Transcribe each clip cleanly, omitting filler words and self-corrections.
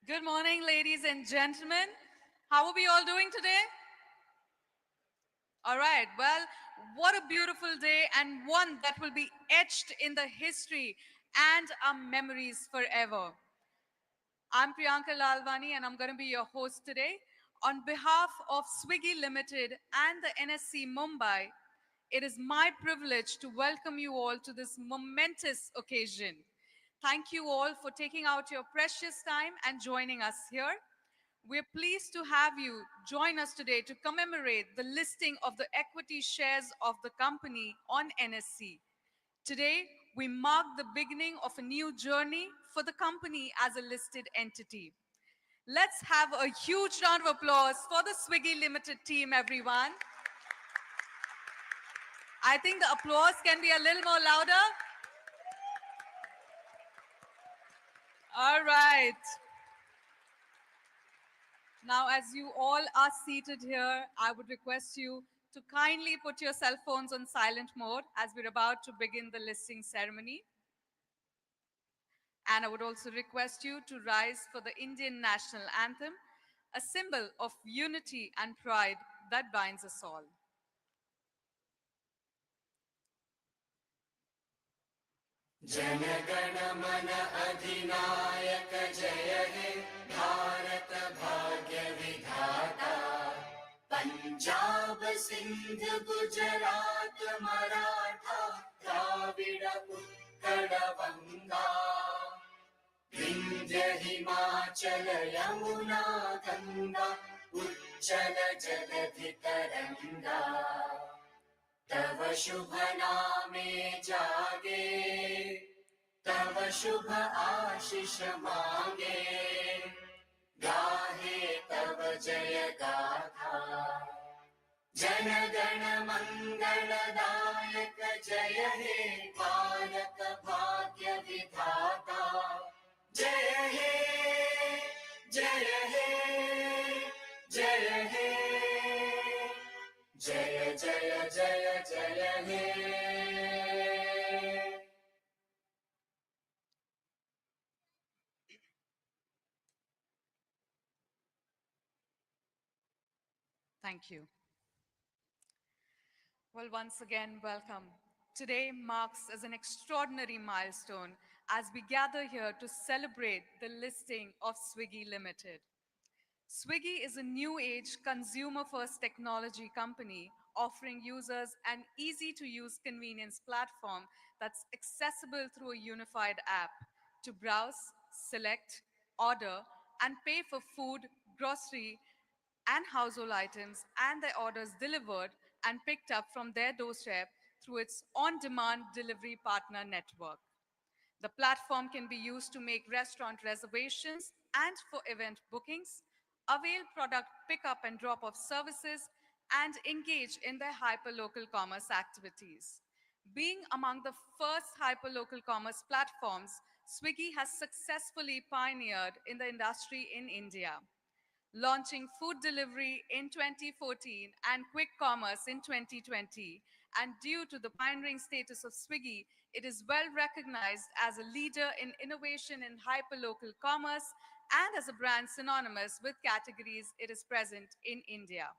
Good morning, ladies and gentlemen. How are we all doing today? All right, well, what a beautiful day and one that will be etched in the history and our memories forever. I'm Priyanka Lalwani and I'm going to be your host today. On behalf of Swiggy Limited and the NSE Mumbai, it is my privilege to welcome you all to this momentous occasion. Thank you all for taking out your precious time and joining us here. We're pleased to have you join us today to commemorate the listing of the equity shares of the company on NSE. Today, we mark the beginning of a new journey for the company as a listed entity. Let's have a huge round of applause for the Swiggy Limited team, everyone. I think the applause can be a little more louder. All right. Now, as you all are seated here, I would request you to kindly put your cell phones on silent mode as we're about to begin the listing ceremony. And I would also request you to rise for the Indian national anthem, a symbol of unity and pride that binds us all. जनगण मन अधिनायक जय हे भारत भाग्य विधाता पंजाब सिंध गुजरात मराठा द्राविड़ उत्कल बंगा विंध्य हिमाचल यमुना गंगा उज्जल जलधि तरंगा तव शुभ नामे जागे तव शुभ आशीष मांगे गाहे तव जय गाथा जन गण मंगलदायक जय हे भारत भाग्य विधाता जय हे जय हे जय हे जय जय जय जय हे Thank you. Well, once again, welcome. Today marks as an extraordinary milestone as we gather here to celebrate the listing of Swiggy Limited. Swiggy is a new age consumer first technology company offering users an easy to use convenience platform that's accessible through a unified app to browse, select, order, and pay for food, grocery, and household items and their orders delivered and picked up from their doorstep through its on demand delivery partner network. The platform can be used to make restaurant reservations and for event bookings, avail product pickup and drop off services, and engage in their hyperlocal commerce activities. Being among the first hyperlocal commerce platforms, Swiggy has successfully pioneered in the industry in India, launching food delivery in 2014 and quick commerce in 2020. And due to the pioneering status of Swiggy, it is well recognized as a leader in innovation in hyperlocal commerce and as a brand synonymous with categories it is present in India.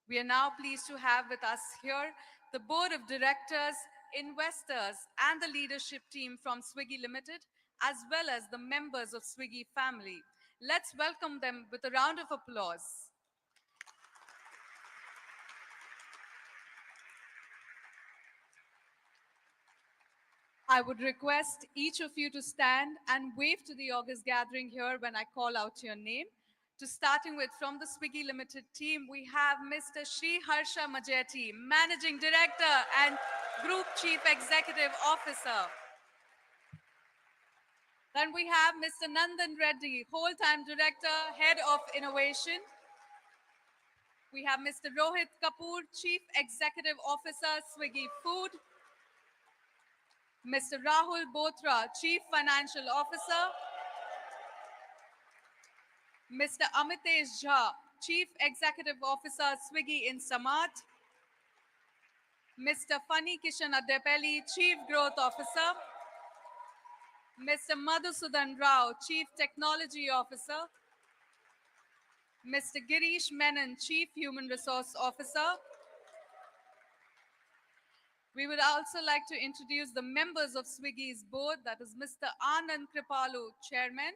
We are now pleased to have with us here the board of directors, investors, and the leadership team from Swiggy Limited, as well as the members of Swiggy family. Let's welcome them with a round of applause. I would request each of you to stand and wave to the August gathering here when I call out your name. To starting with, from the Swiggy Limited team, we have Mr. Sri Harsha Majeti, Managing Director and Group Chief Executive Officer. Then we have Mr. Nandan Reddy, Whole-Time Director, Head of Innovation. We have Mr. Rohit Kapoor, Chief Executive Officer, Swiggy Food. Mr. Rahul Bothra, Chief Financial Officer. Mr. Amitesh Jha, Chief Executive Officer, Swiggy Instamart. Mr. Fani Kishan Adepelli, Chief Growth Officer. Mr. Madhusudan Rao, Chief Technology Officer, Mr. Girish Menon, Chief Human Resource Officer. We would also like to introduce the members of Swiggy's board, that is Mr. Anand Kripalu, Chairman,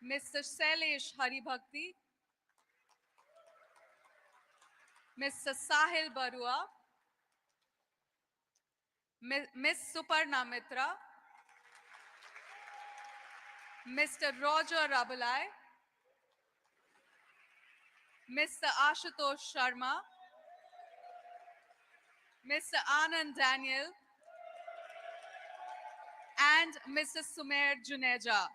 Mr. Sailesh Haribhakti, Mr. Sahil Barua, Ms. Suparna Mitra, Mr. Roger Rabalai, Mr. Ashutosh Sharma, Mr. Anand Daniel, and Mr. Sumer Juneja.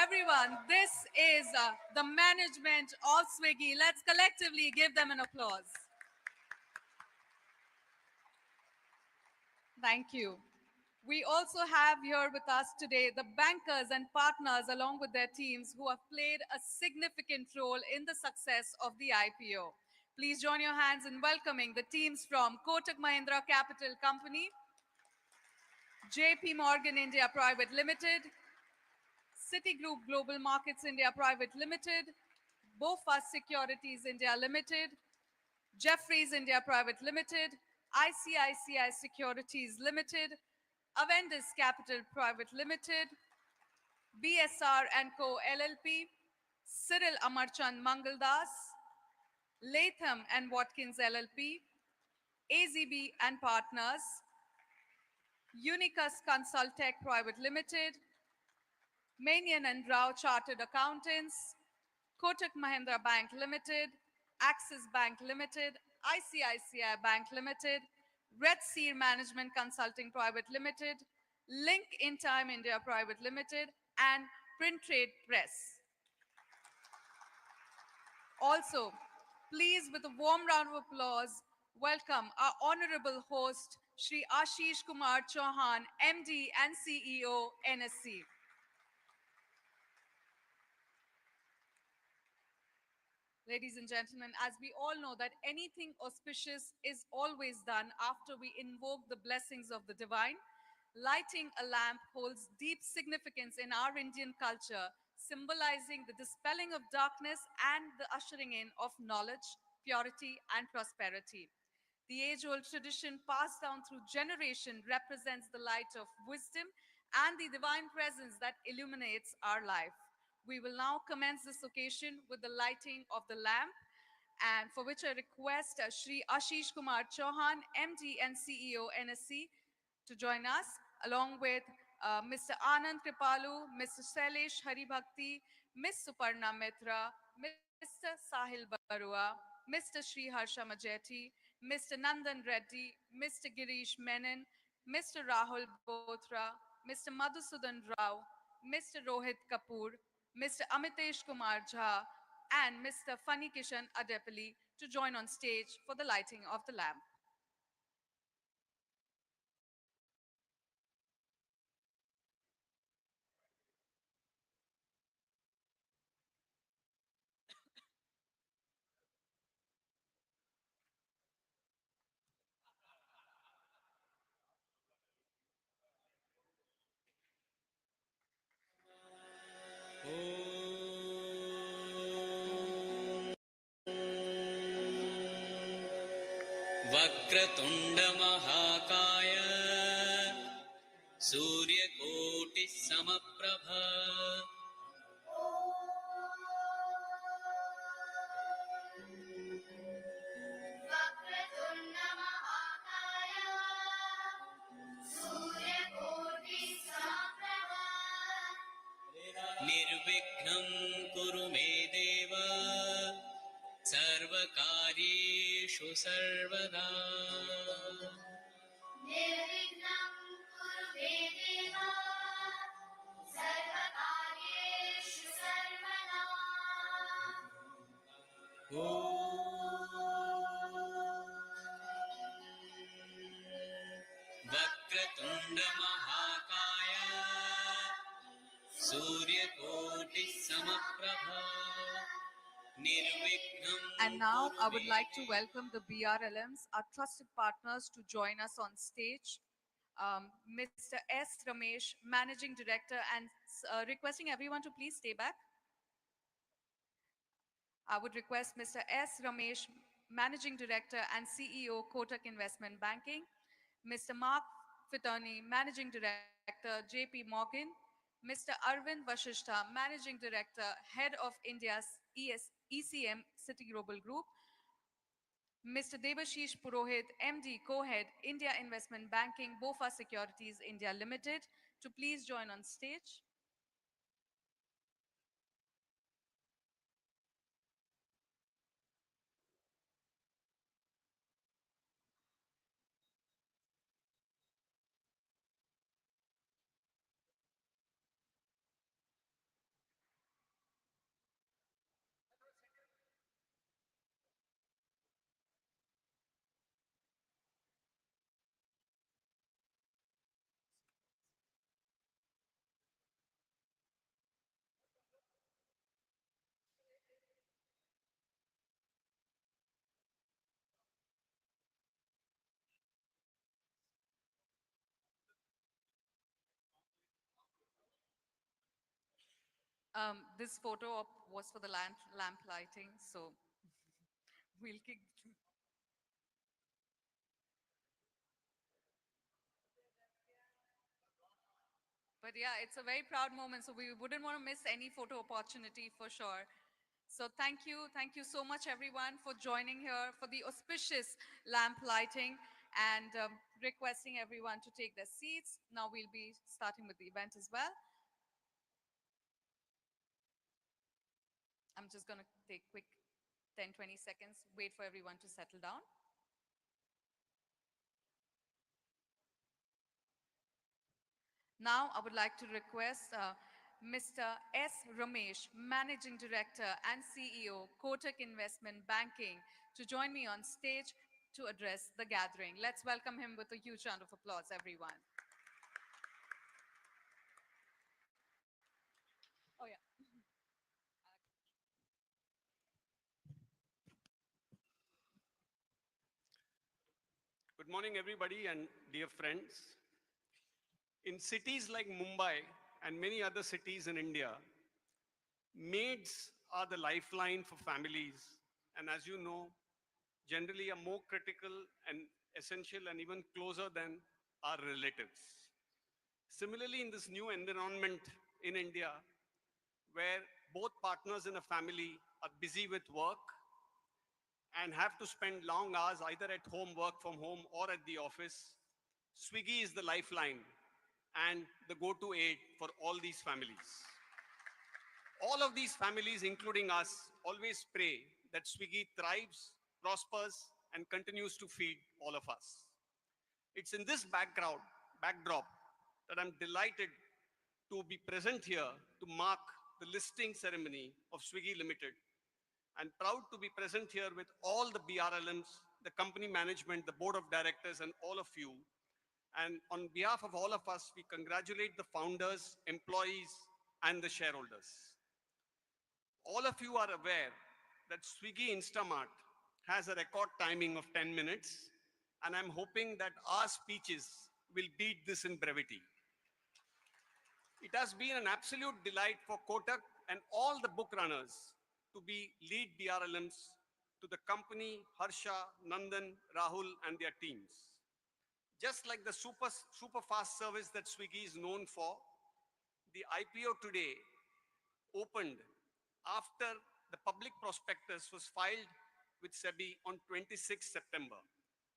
Everyone, this is the management of Swiggy. Let's collectively give them an applause. Thank you. We also have here with us today the bankers and partners along with their teams who have played a significant role in the success of the IPO. Please join your hands in welcoming the teams from Kotak Mahindra Capital Company, JP Morgan India Private Limited, Citigroup Global Markets India Private Limited, BofA Securities India Limited, Jefferies India Private Limited, ICICI Securities Limited, Avendus Capital Private Limited, BSR & Co. LLP, Cyril Amarchand Mangaldas, Latham & Watkins LLP, AZB & Partners, Unicus Consultech Private Limited, Manian and Rao Chartered Accountants, Kotak Mahindra Bank Limited, Axis Bank Limited, ICICI Bank Limited, Red Sea Management Consulting Private Limited, Link in Time India Private Limited, and Print Trade Press. Also, please, with a warm round of applause, welcome our honorable host, Shri Ashish Kumar Chauhan, MD and CEO, NSE. Ladies and gentlemen, as we all know that anything auspicious is always done after we invoke the blessings of the divine, lighting a lamp holds deep significance in our Indian culture, symbolizing the dispelling of darkness and the ushering in of knowledge, purity, and prosperity. The age-old tradition passed down through generation represents the light of wisdom and the divine presence that illuminates our life. We will now commence this occasion with the lighting of the lamp, and for which I request Shri Ashish Kumar Chauhan, MD and CEO NSE, to join us, along with Mr. Anand Kripalu, Mr. Sailesh Haribhakti, Ms. Suparna Mitra, Mr. Sahil Barua, Mr. Sri Harsha Majeti, Mr. Nandan Reddy, Mr. Girish Menon, Mr. Rahul Bothra, Mr. Madhusudan Rao, Mr. Rohit Kapoor, Mr. Amitesh Kumar Jha, and Mr. Fani Kishan Adepali to join on stage for the lighting of the lamp. वक्रतुण्डमहाकाय सूर्यकोटिः समप्रभ वक्रतुण्डमहाकाय सूर्यकोटिसमप्रभा निर्विघ्नं कुरु मे देव सर्वकार्येषु सर्वदा निर्विघ्नं कुरु मे देव सर्वकार्येषु सर्वदा ॐ वक्रतुण्डमहाकाय सूर्यकोटिः समप्रभा And now I would like to welcome the BRLMs, our trusted partners, to join us on stage. Mr. S. Ramesh, Managing Director, and requesting everyone to please stay back. I would request Mr. S. Ramesh, Managing Director and CEO, Kotak Investment Banking, Mr. Mark Fitani, Managing Director, JP Morgan, Mr. Arvind Vashishta, Managing Director, Head of India's ECM City Global Group, Mr. Devashish Purohit, MD, Co-Head, India Investment Banking, BofA Securities India Limited, to please join on stage. This was for the lamp lighting, so we'll kick. But yeah, it's a very proud moment, so we wouldn't want to miss any photo opportunity for sure. So thank you so much everyone for joining here for the auspicious lamp lighting and requesting everyone to take their seats. Now we'll be starting with the event as well. I'm just going to take quick 10-20 seconds, wait for everyone to settle down. Now, I would like to request Mr. S. Ramesh, Managing Director and CEO, Kotak Investment Banking, to join me on stage to address the gathering. Let's welcome him with a huge round of applause, everyone. Oh, yeah. Good morning, everybody, and dear friends. In cities like Mumbai and many other cities in India, maids are the lifeline for families, and as you know, generally are more critical and essential and even closer than our relatives. Similarly, in this new environment in India, where both partners in a family are busy with work and have to spend long hours either at home, work from home, or at the office, Swiggy is the lifeline and the go-to aid for all these families. All of these families, including us, always pray that Swiggy thrives, prospers, and continues to feed all of us. It's in this backdrop, that I'm delighted to be present here to mark the listing ceremony of Swiggy Limited, and proud to be present here with all the BRLMs, the company management, the board of directors, and all of you. And on behalf of all of us, we congratulate the founders, employees, and the shareholders. All of you are aware that Swiggy Instamart has a record timing of 10 minutes, and I'm hoping that our speeches will beat this in brevity. It has been an absolute delight for Kotak and all the book runners to be lead BRLMs to the company, Harsha, Nandan, Rahul, and their teams. Just like the super fast service that Swiggy is known for, the IPO today opened after the public prospectus was filed with SEBI on 26 September,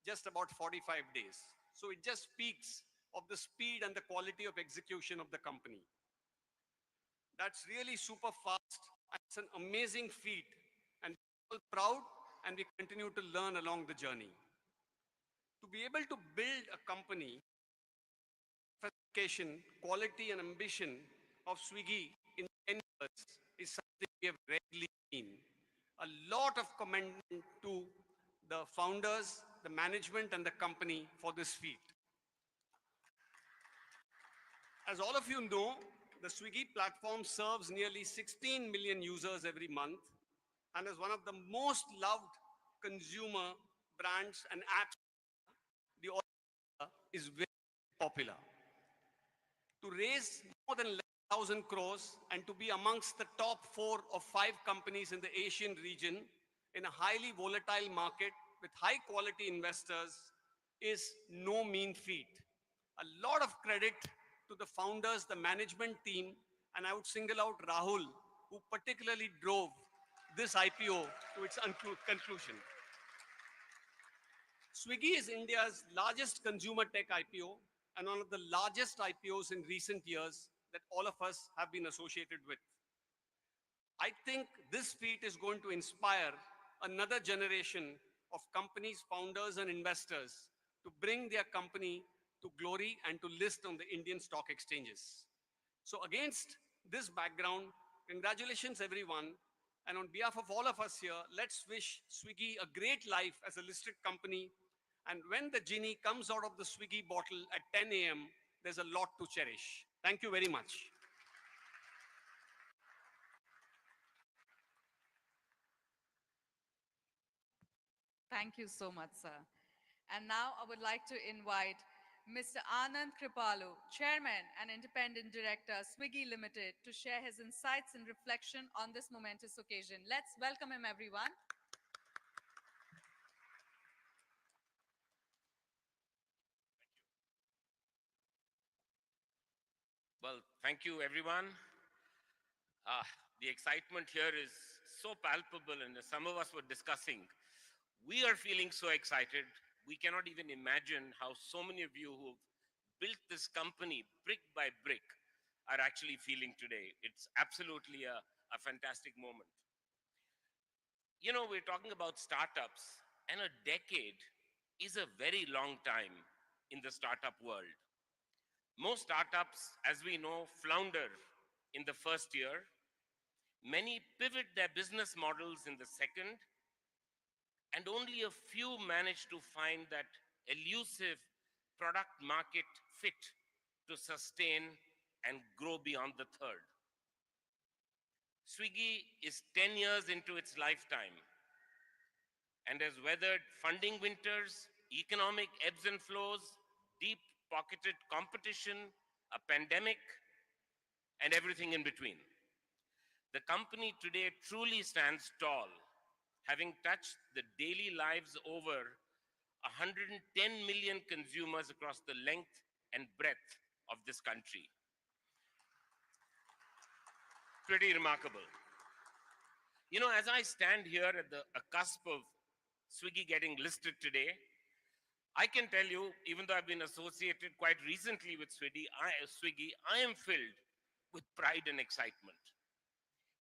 just about 45 days. So it just speaks of the speed and the quality of execution of the company. That's really super fast. It's an amazing feat, and we're all proud, and we continue to learn along the journey. To be able to build a company, sophistication, quality, and ambition of Swiggy in 10 years is something we have rarely seen. A lot of commendation to the founders, the management, and the company for this feat. As all of you know, the Swiggy platform serves nearly 16 million users every month and is one of the most loved consumer brands and apps. The order is very popular. To raise more than 11,000 crores and to be amongst the top 4 or 5 companies in the Asian region in a highly volatile market with high quality investors is no mean feat. A lot of credit to the founders, the management team, and I would single out Rahul, who particularly drove this IPO to its conclusion. Swiggy is India's largest consumer tech IPO and one of the largest IPOs in recent years that all of us have been associated with. I think this feat is going to inspire another generation of companies, founders, and investors to bring their company to glory and to list on the Indian stock exchanges. So, against this background, congratulations, everyone. And on behalf of all of us here, let's wish Swiggy a great life as a listed company. And when the genie comes out of the Swiggy bottle at 10 a.m., there's a lot to cherish. Thank you very much. Thank you so much, sir. And now I would like to invite Mr. Anand Kripalu, Chairman and Independent Director, Swiggy Limited, to share his insights and reflection on this momentous occasion. Let's welcome him, everyone. Well, thank you, everyone. Ah, the excitement here is so palpable, and as some of us were discussing, we are feeling so excited. We cannot even imagine how so many of you who've built this company brick by brick are actually feeling today. It's absolutely a fantastic moment. You know, we're talking about startups, and a decade is a very long time in the startup world. Most startups, as we know, flounder in the first year. Many pivot their business models in the second, and only a few manage to find that elusive product market fit to sustain and grow beyond the third. Swiggy is 10 years into its lifetime and has weathered funding winters, economic ebbs and flows, deep pocketed competition, a pandemic, and everything in between. The company today truly stands tall, having touched the daily lives over 110 million consumers across the length and breadth of this country. Pretty remarkable. You know, as I stand here at the cusp of Swiggy getting listed today, I can tell you, even though I've been associated quite recently with Swiggy, I am filled with pride and excitement.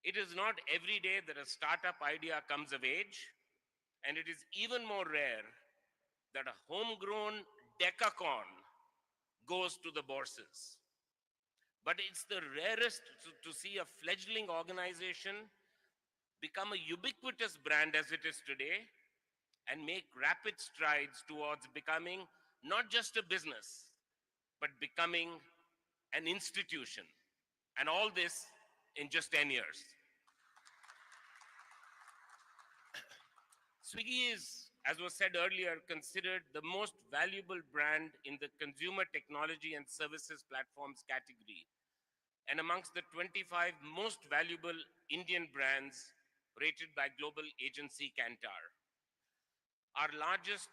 It is not every day that a startup idea comes of age, and it is even more rare that a homegrown decacorn goes to the bourses. But it's the rarest to see a fledgling organization become a ubiquitous brand as it is today and make rapid strides towards becoming not just a business, but becoming an institution. And all this in just 10 years. Swiggy is, as was said earlier, considered the most valuable brand in the consumer technology and services platforms category, and amongst the 25 most valuable Indian brands rated by global agency Kantar. Our largest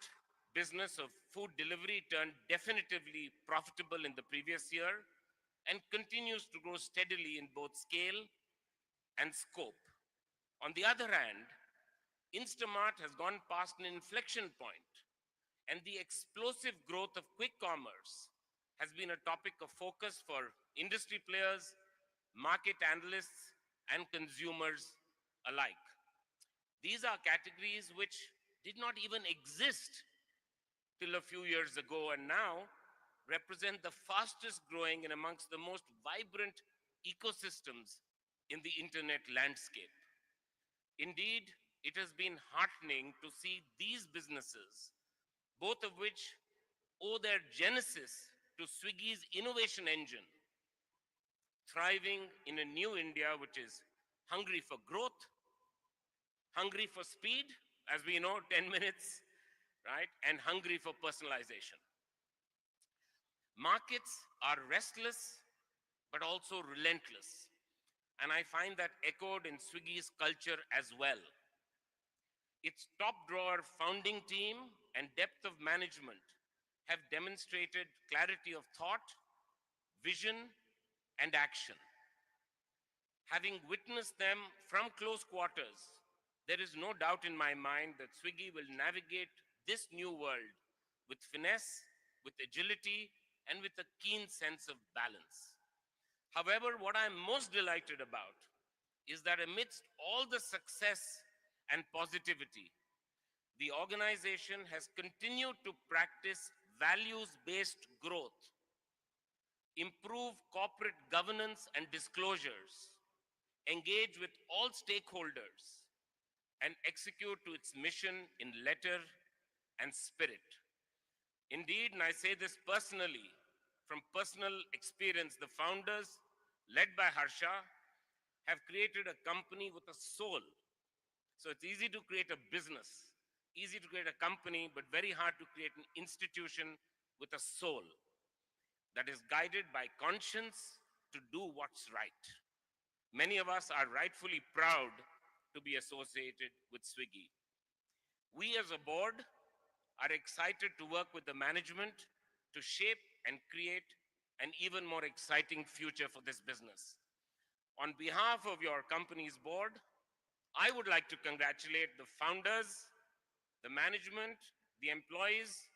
business of food delivery turned definitively profitable in the previous year and continues to grow steadily in both scale and scope. On the other hand, Instamart has gone past an inflection point, and the explosive growth of quick commerce has been a topic of focus for industry players, market analysts, and consumers alike. These are categories which did not even exist till a few years ago and now represent the fastest growing and amongst the most vibrant ecosystems in the internet landscape. Indeed, it has been heartening to see these businesses, both of which owe their genesis to Swiggy's innovation engine, thriving in a new India which is hungry for growth, hungry for speed, as we know, 10 minutes, right? And hungry for personalization. Markets are restless, but also relentless. And I find that echoed in Swiggy's culture as well. Its top drawer founding team and depth of management have demonstrated clarity of thought, vision, and action. Having witnessed them from close quarters, there is no doubt in my mind that Swiggy will navigate this new world with finesse, with agility, and with a keen sense of balance. However, what I'm most delighted about is that amidst all the success and positivity, the organization has continued to practice values based growth, improve corporate governance and disclosures, engage with all stakeholders, and execute to its mission in letter and spirit. Indeed, and I say this personally, from personal experience, the founders, led by Harsha, have created a company with a soul. So it's easy to create a business, easy to create a company, but very hard to create an institution with a soul that is guided by conscience to do what's right. Many of us are rightfully proud to be associated with Swiggy. We as a board are excited to work with the management to shape and create an even more exciting future for this business. On behalf of your company's board, I would like to congratulate the founders, the management, the employees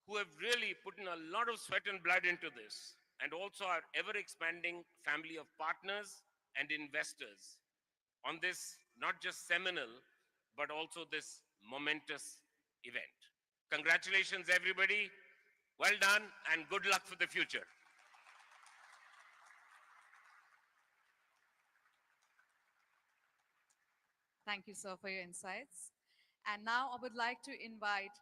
who have really put in a lot of sweat and blood into this, and also our ever expanding family of partners and investors on this not just seminal, but also this momentous event. Congratulations, everybody. Well done, and good luck for the future. Thank you, sir, for your insights. And now I would like to invite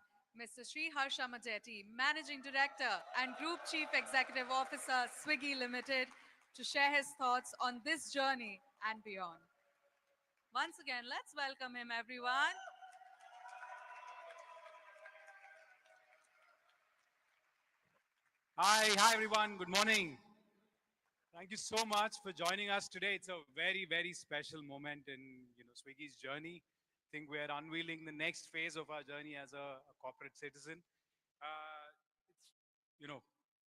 Mr. Sri Harsha Majetti, Managing Director and Group Chief Executive Officer, Swiggy Limited, to share his thoughts on this journey and beyond. Once again, let's welcome him, everyone. Hi everyone. Good morning. Thank you so much for joining us today. It's a very special moment in Swiggy's journey. I think we are unveiling the next phase of our journey as a corporate citizen. It's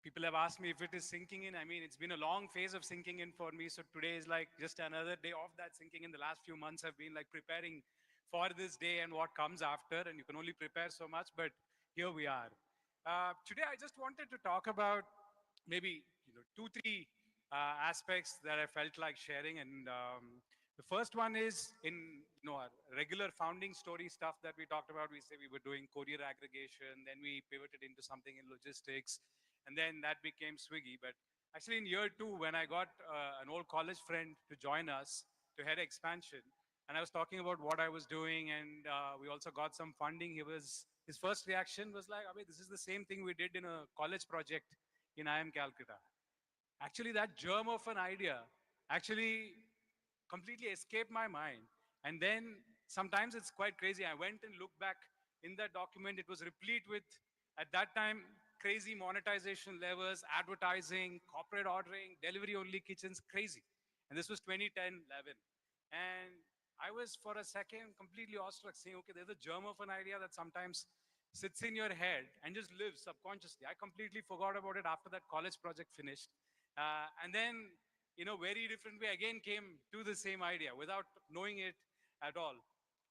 people have asked me if it is sinking in. I mean, it's been a long phase of sinking in for me. So today is like just another day of that sinking in. The last few months have been like preparing for this day and what comes after, and you can only prepare so much. But here we are. Today, I just wanted to talk about maybe two, three aspects that I felt like sharing. And the first one is in our regular founding story stuff that we talked about. We say we were doing courier aggregation, then we pivoted into something in logistics, and then that became Swiggy. But actually, in year two, when I got an old college friend to join us to head expansion, and I was talking about what I was doing, and we also got some funding. His first reaction was like, "Abhay, this is the same thing we did in a college project in IIM Calcutta." Actually, that germ of an idea actually completely escaped my mind. And then sometimes it's quite crazy. I went and looked back in that document. It was replete with, at that time, crazy monetization levels, advertising, corporate ordering, delivery only kitchens, crazy. And this was 2010, 11. And I was for a second completely awestruck, saying, okay, there's a germ of an idea that sometimes sits in your head and just lives subconsciously. I completely forgot about it after that college project finished. And then, very different way again came to the same idea without knowing it at all.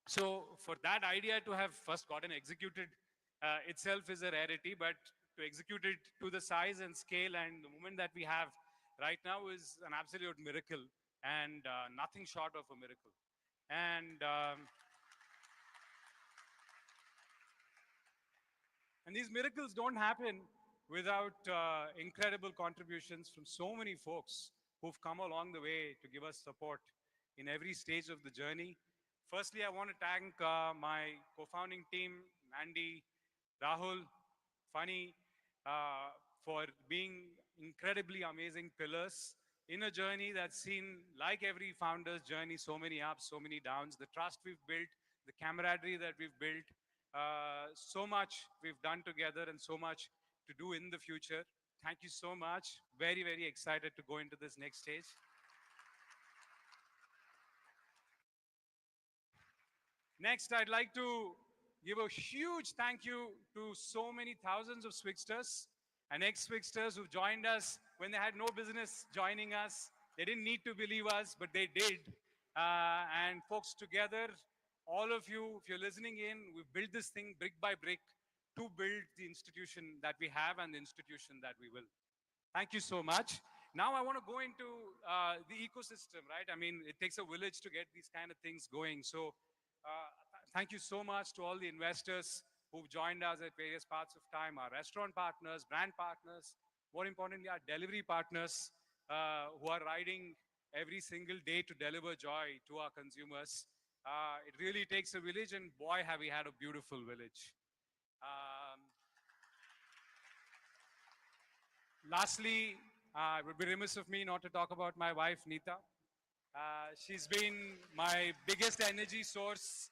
So for that idea to have first gotten executed itself is a rarity, but to execute it to the size and scale and the moment that we have right now is an absolute miracle, and nothing short of a miracle. And And these miracles don't happen without incredible contributions from so many folks who've come along the way to give us support in every stage of the journey. Firstly, I want to thank my co-founding team, Mandy, Rahul, Funny, for being incredibly amazing pillars in a journey that's seen, like every founder's journey, so many ups, so many downs. The trust we've built, the camaraderie that we've built, so much we've done together and so much to do in the future. Thank you so much. Very, very excited to go into this next stage. Next, I'd like to give a huge thank you to so many thousands of Swigsters and ex-Swigsters who joined us when they had no business joining us. They didn't need to believe us, but they did. And folks, together, all of you, if you're listening in, we've built this thing brick by brick to build the institution that we have and the institution that we will. Thank you so much. Now I want to go into the ecosystem, right? I mean, it takes a village to get these kind of things going. So thank you so much to all the investors who've joined us at various parts of time, our restaurant partners, brand partners, more importantly, our delivery partners who are riding every single day to deliver joy to our consumers. It really takes a village, and boy, have we had a beautiful village. Um, Lastly, it would be remiss of me not to talk about my wife, Neeta. She's been my biggest energy source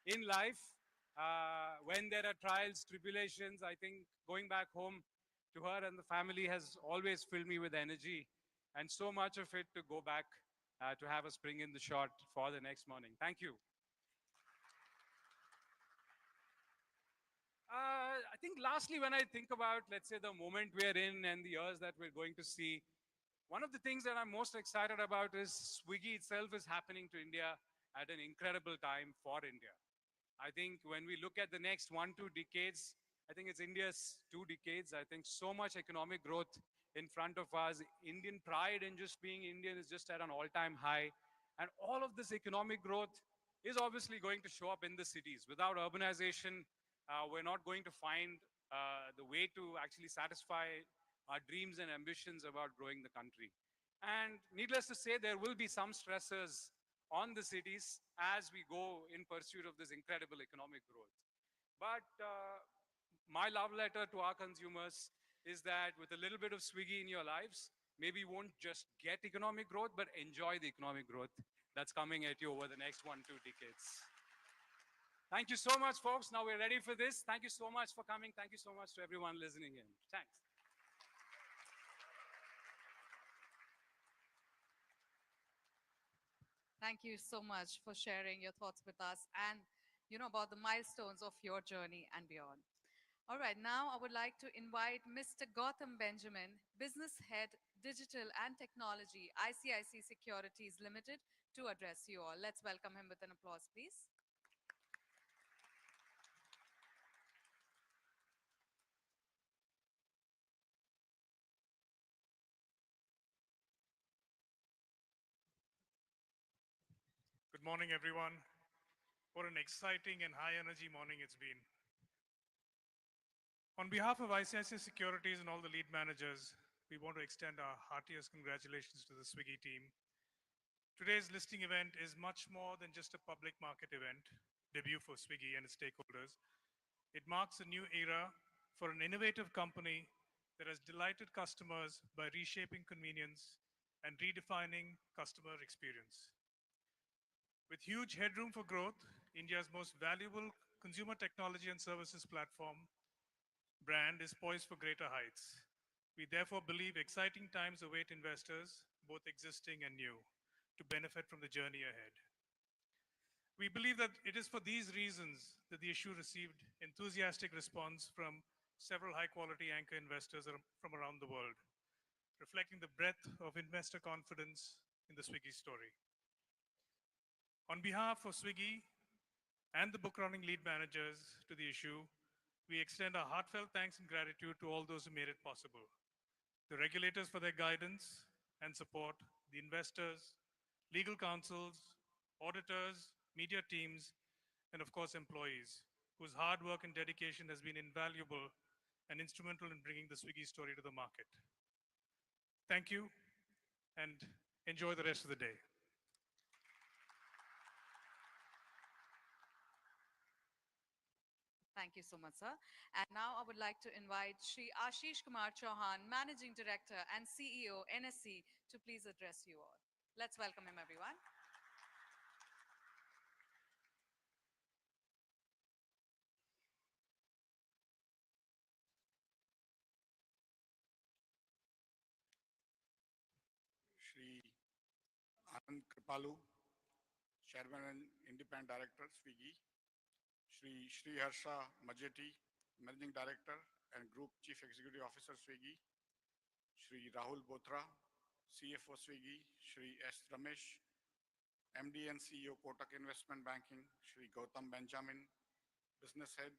in life. When there are trials, tribulations, I think going back home to her and the family has always filled me with energy, and so much of it to go back to have a spring in the shot for the next morning. Thank you. I think lastly, when I think about, let's say, the moment we're in and the years that we're going to see, one of the things that I'm most excited about is Swiggy itself is happening to India at an incredible time for India. I think when we look at the next 1-2 decades, I think it's India's 2 decades. I think so much economic growth in front of us. Indian pride in just being Indian is just at an all-time high. And all of this economic growth is obviously going to show up in the cities. Without urbanization, we're not going to find the way to actually satisfy our dreams and ambitions about growing the country. And needless to say, there will be some stressors on the cities as we go in pursuit of this incredible economic growth. But my love letter to our consumers is that with a little bit of Swiggy in your lives, maybe you won't just get economic growth, but enjoy the economic growth that's coming at you over the next 1-2 decades. Thank you so much, folks. Now we're ready for this. Thank you so much for coming. Thank you so much to everyone listening in. Thanks. Thank you so much for sharing your thoughts with us and about the milestones of your journey and beyond. All right, now I would like to invite Mr. Gautam Benjamin, Business Head, Digital and Technology, ICICI Securities Limited, to address you all. Let's welcome him with an applause, please. Good morning, everyone. What an exciting and high energy morning it's been. On behalf of ICICI Securities and all the lead managers, we want to extend our heartiest congratulations to the Swiggy team. Today's listing event is much more than just a public market event, debut for Swiggy and its stakeholders. It marks a new era for an innovative company that has delighted customers by reshaping convenience and redefining customer experience. With huge headroom for growth, India's most valuable consumer technology and services platform brand is poised for greater heights. We therefore believe exciting times await investors, both existing and new, to benefit from the journey ahead. We believe that it is for these reasons that the issue received enthusiastic response from several high-quality anchor investors from around the world, reflecting the breadth of investor confidence in the Swiggy story. On behalf of Swiggy and the book running lead managers to the issue, we extend our heartfelt thanks and gratitude to all those who made it possible. The regulators for their guidance and support, the investors, legal counsels, auditors, media teams, and of course employees, whose hard work and dedication has been invaluable and instrumental in bringing the Swiggy story to the market. Thank you, and enjoy the rest of the day. Thank you so much, sir. And now I would like to invite Shri Ashish Kumar Chauhan, Managing Director and CEO, NSE, to please address you all. Let's welcome him, everyone. Shri Anand Kripalu, Chairman and Independent Director, Swiggy, Shri Harsha Majeti, Managing Director and Group Chief Executive Officer, Swiggy, Shri Rahul Bothra, CFO, Swiggy, Shri S. Ramesh, MD and CEO, Kotak Investment Banking, Shri Gautam Benjamin, Business Head,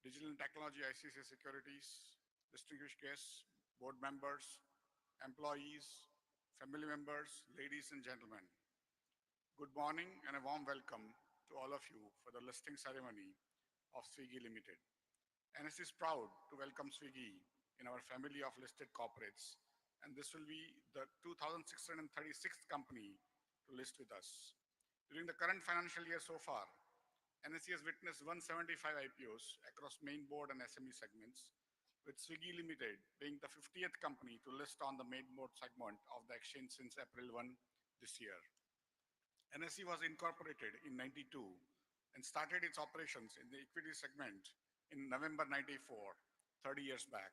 Digital and Technology, ICICI Securities, distinguished guests, board members, employees, family members, ladies and gentlemen. Good morning and a warm welcome to all of you for the listing ceremony of Swiggy Limited. NSE is proud to welcome Swiggy in our family of listed corporates, and this will be the 2636th company to list with us. During the current financial year so far, NSE has witnessed 175 IPOs across main board and SME segments, with Swiggy Limited being the 50th company to list on the main board segment of the exchange since April 1 this year. NSE was incorporated in 92 and started its operations in the equity segment in November 94, 30 years back.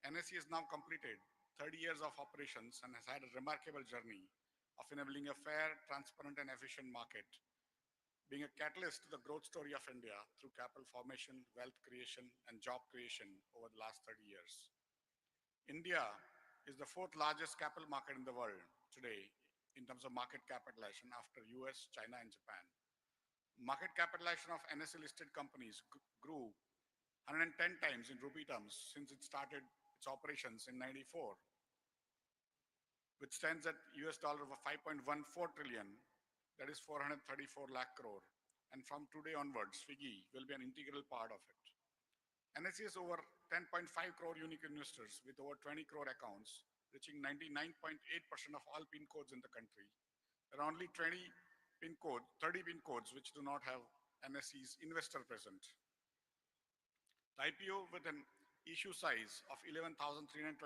NSE has now completed 30 years of operations and has had a remarkable journey of enabling a fair, transparent, and efficient market, being a catalyst to the growth story of India through capital formation, wealth creation, and job creation over the last 30 years. India is the fourth largest capital market in the world today in terms of market capitalization after US, China, and Japan. Market capitalization of NSE listed companies grew 110 times in rupee terms since it started its operations in 94, which stands at US dollar of 5.14 trillion, that is 434 lakh crore. And from today onwards, Swiggy will be an integral part of it. NSE has over 10.5 crore unique investors with over 20 crore accounts, reaching 99.8% of all PIN codes in the country. There are only 30 PIN codes which do not have NSE's investor present. The IPO with an issue size of 11,327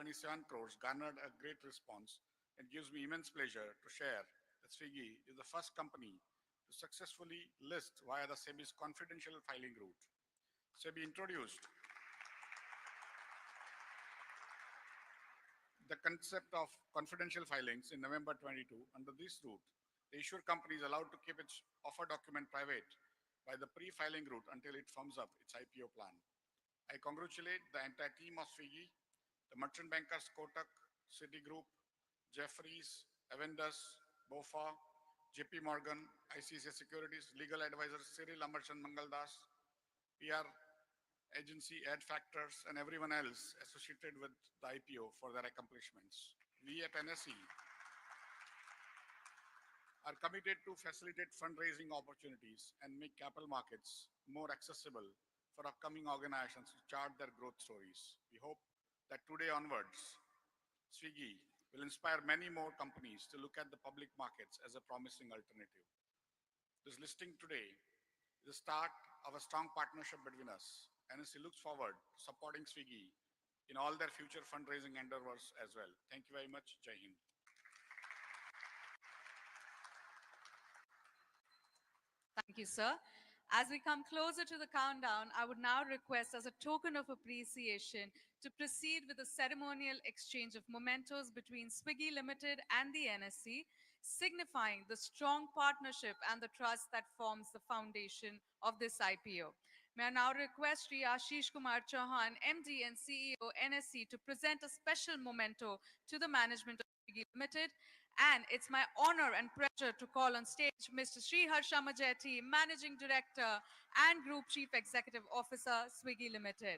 crores garnered a great response. It gives me immense pleasure to share that Swiggy is the first company to successfully list via the SEBI's confidential filing route. SEBI introduced the concept of confidential filings in November 22. Under this route, the issuer company is allowed to keep its offer document private by the pre-filing route until it firms up its IPO plan. I congratulate the entire team of Swiggy, the merchant bankers Kotak, Citigroup, Jefferies, Avendus, BofA, JP Morgan, ICICI Securities, legal advisors Cyril Amarchand Mangaldas, PR agency Ad Factors, and everyone else associated with the IPO for their accomplishments. We at NSE are committed to facilitate fundraising opportunities and make capital markets more accessible for upcoming organizations to chart their growth stories. We hope that today onwards, Swiggy will inspire many more companies to look at the public markets as a promising alternative. This listing today is the start of a strong partnership between us. NSE looks forward to supporting Swiggy in all their future fundraising endeavors as well. Thank you very much. Jai Hind. Thank you, sir. As we come closer to the countdown, I would now request, as a token of appreciation, to proceed with the ceremonial exchange of mementos between Swiggy Limited and the NSE, signifying the strong partnership and the trust that forms the foundation of this IPO. May I now request Sri Ashish Kumar Chauhan, MD and CEO NSE, to present a special memento to the management of Swiggy Limited. And it's my honor and pleasure to call on stage Mr. Sri Harsha Majeti, Managing Director and Group Chief Executive Officer, Swiggy Limited.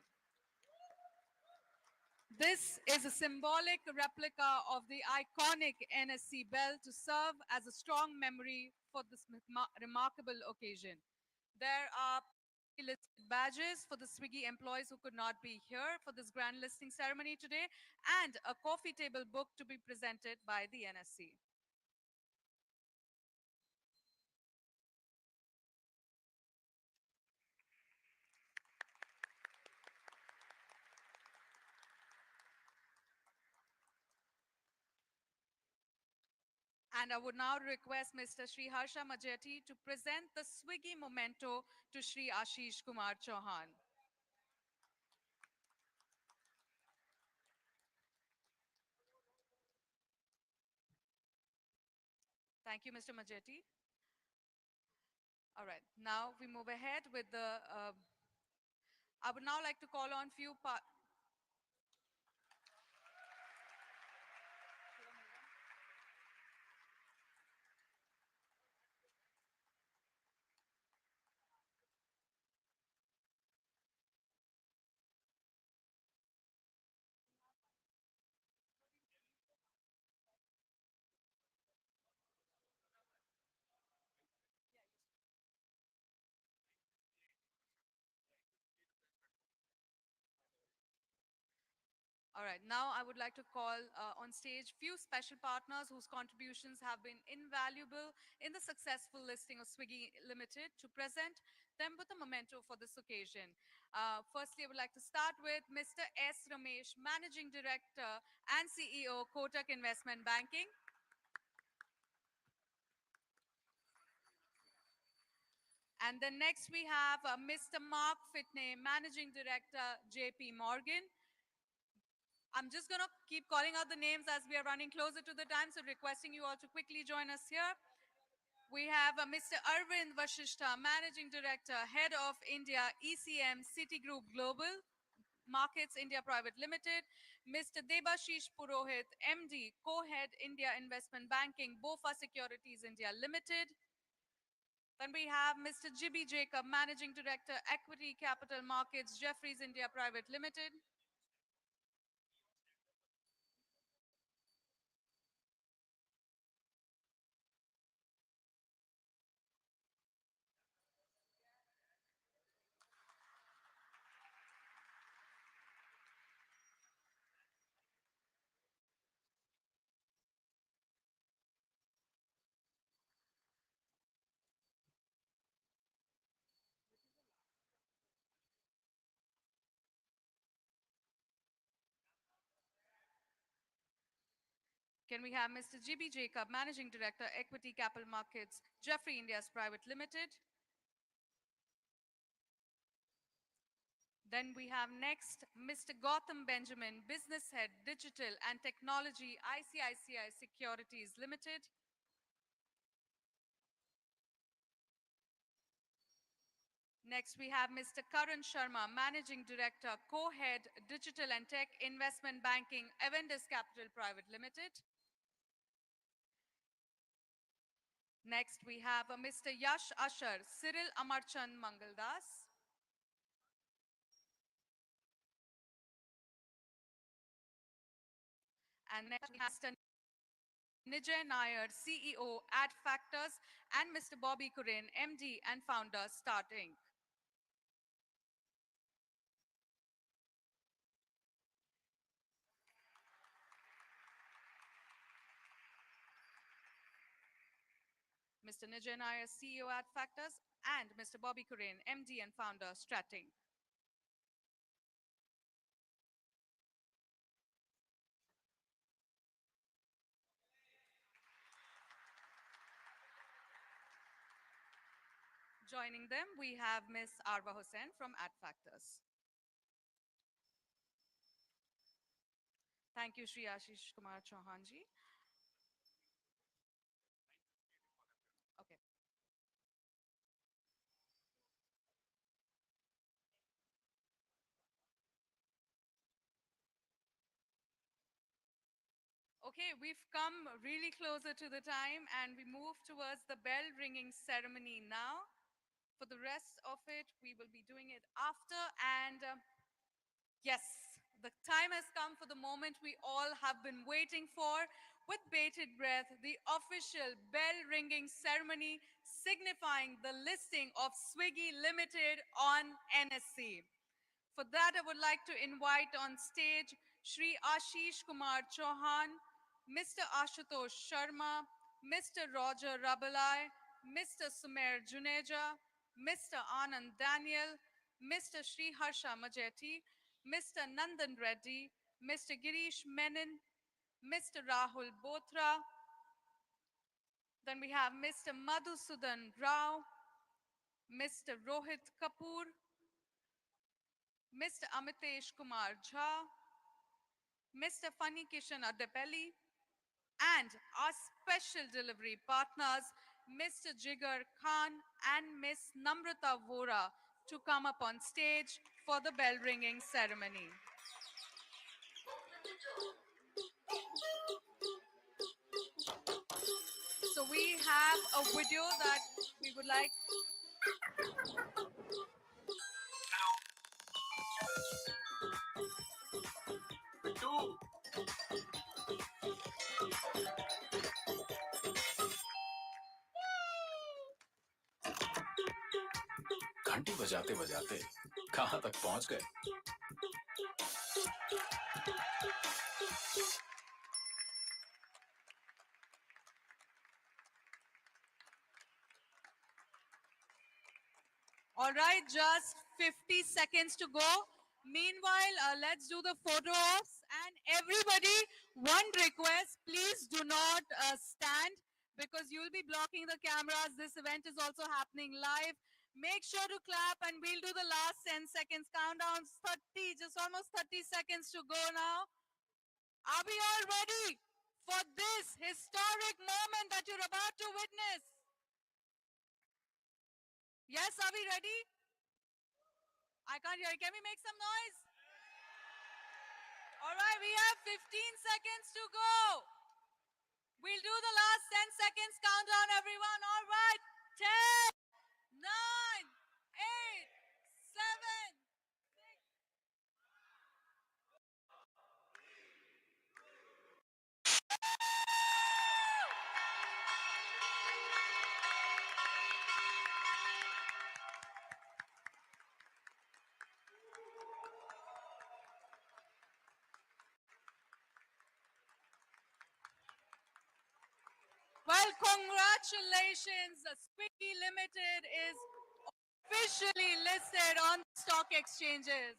This is a symbolic replica of the iconic NSC bell to serve as a strong memory for this remarkable occasion. There are listed badges for the Swiggy employees who could not be here for this grand listing ceremony today, and a coffee table book to be presented by the NSC. And I would now request Mr. Sri Harsha Majeti to present the Swiggy memento to Sri Ashish Kumar Chauhan. Thank you, Mr. Majetti. All right, now we move ahead with the. I would now like to call on few. All right, now I would like to call on stage few special partners whose contributions have been invaluable in the successful listing of Swiggy Limited to present them with a memento for this occasion. Firstly, I would like to start with Mr. S. Ramesh, Managing Director and CEO, Kotak Investment Banking. And then next we have Mr. Mark Fitney, Managing Director, JP Morgan. I'm just going to keep calling out the names as we are running closer to the time, so requesting you all to quickly join us here. We have Mr. Arvind Vashishta, Managing Director, Head of India, ECM, Citigroup Global Markets India Private Limited. Mr. Debashish Purohit, MD, Co-Head India Investment Banking, BofA Securities India Limited. Then we have Mr. Jibby Jacob, Managing Director, Equity Capital Markets, Jefferies India Private Limited. Can we have Mr. G.B. Jacob, Managing Director, Equity Capital Markets, Jeffrey India's Private Limited. Then we have next Mr. Gautam Benjamin, Business Head, Digital and Technology, ICICI Securities Limited. Next, we have Mr. Karan Sharma, Managing Director, Co-Head, Digital and Tech Investment Banking, Avendus Capital Private Limited. Next, we have Mr. Yash Ashar, Cyril Amarchand Mangaldas. And next, we have Mr. Nijay Nair, CEO, Ad Factors, and Mr. Bobby Kurin, MD and founder, Start Inc. Mr. Nijay Nair, CEO, Ad Factors, and Mr. Bobby Kurin, MD and founder, Start Inc. Joining them, we have Ms. Arwa Hussain from Ad Factors. Thank you, Shri Ashish Kumar Chauhanji. Okay. Okay, we've come really closer to the time and we move towards the bell ringing ceremony now. For the rest of it, we will be doing it after. And yes, the time has come for the moment we all have been waiting for. With bated breath, the official bell ringing ceremony signifying the listing of Swiggy Limited on NSE. For that, I would like to invite on stage Shri Ashish Kumar Chauhan, Mr. Ashutosh Sharma, Mr. Roger Rabalai, Mr. Sumer Juneja, Mr. Anand Daniel, Mr. Sri Harsha Majetti, Mr. Nandan Reddy, Mr. Girish Menon, Mr. Rahul Bothra. Then we have Mr. Madhusudan Rao, Mr. Rohit Kapoor, Mr. Amitesh Kumar Jha, Mr. Fani Kishan Adepelli, and our special delivery partners, Mr. Jigar Khan and Miss Namrata Vora, to come up on stage for the bell ringing ceremony. So we have a video that we would like. घंटी बजाते बजाते कहां तक पहुंच गए। All right, just 50 seconds to go. Meanwhile, let's do the photo ops. And everybody, one request, please do not stand because you'll be blocking the cameras. This event is also happening live. Make sure to clap and we'll do the last 10 seconds countdown. 30, just almost 30 seconds to go now. Are we all ready for this historic moment that you're about to witness? Yes, are we ready? I can't hear. Can we make some noise? All right, we have 15 seconds to go. We'll do the last 10 seconds countdown, everyone. All right, 10, 9, 8, 7. Well, congratulations. Swiggy Limited is officially listed on stock exchanges.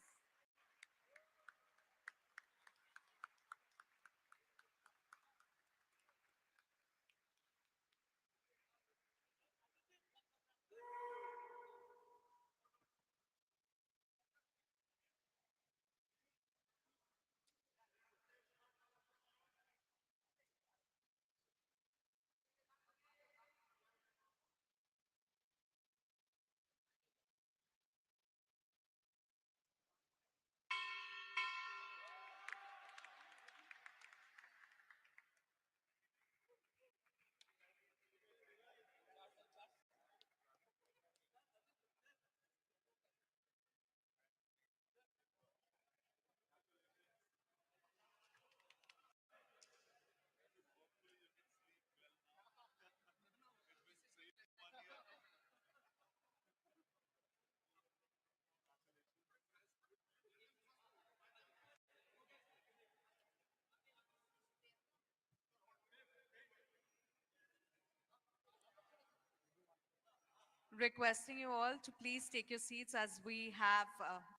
Requesting you all to please take your seats as we have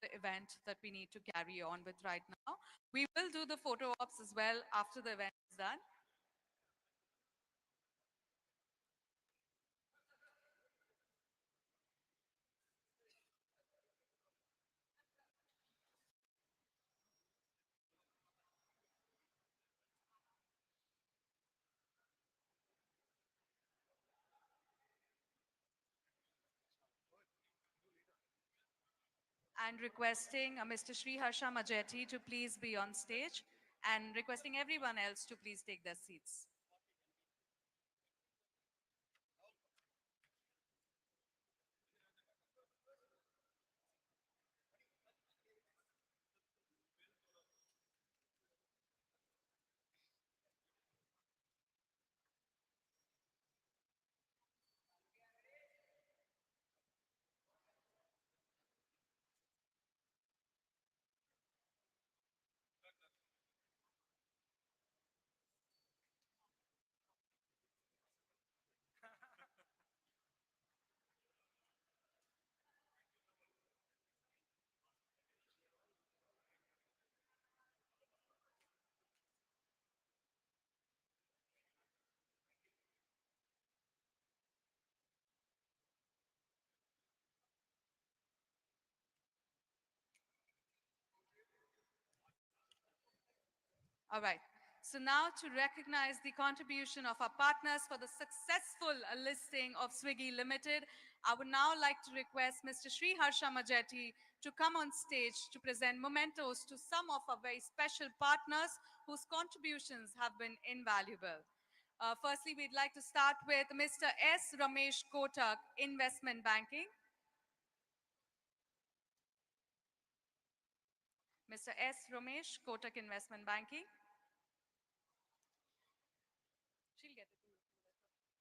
the event that we need to carry on with right now. We will do the photo ops as well after the event is done. And requesting Mr. Sri Harsha Majeti to please be on stage and requesting everyone else to please take their seats. All right. So now to recognize the contribution of our partners for the successful listing of Swiggy Limited, I would now like to request Mr. Sri Harsha Majeti to come on stage to present mementos to some of our very special partners whose contributions have been invaluable. Firstly, we'd like to start with Mr. S. Ramesh Kotak, Investment Banking. Mr. S. Ramesh, Kotak Investment Banking. She'll get it.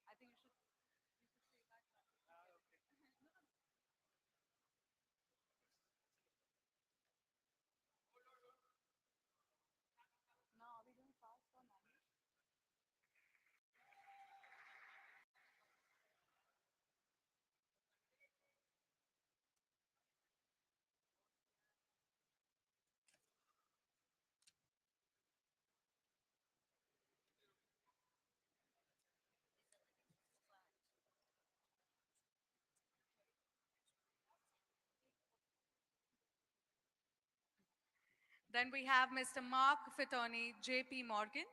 I think you should. Now, are we doing fast or manual? Then we have Mr. Mark Fitoni, JP Morgan.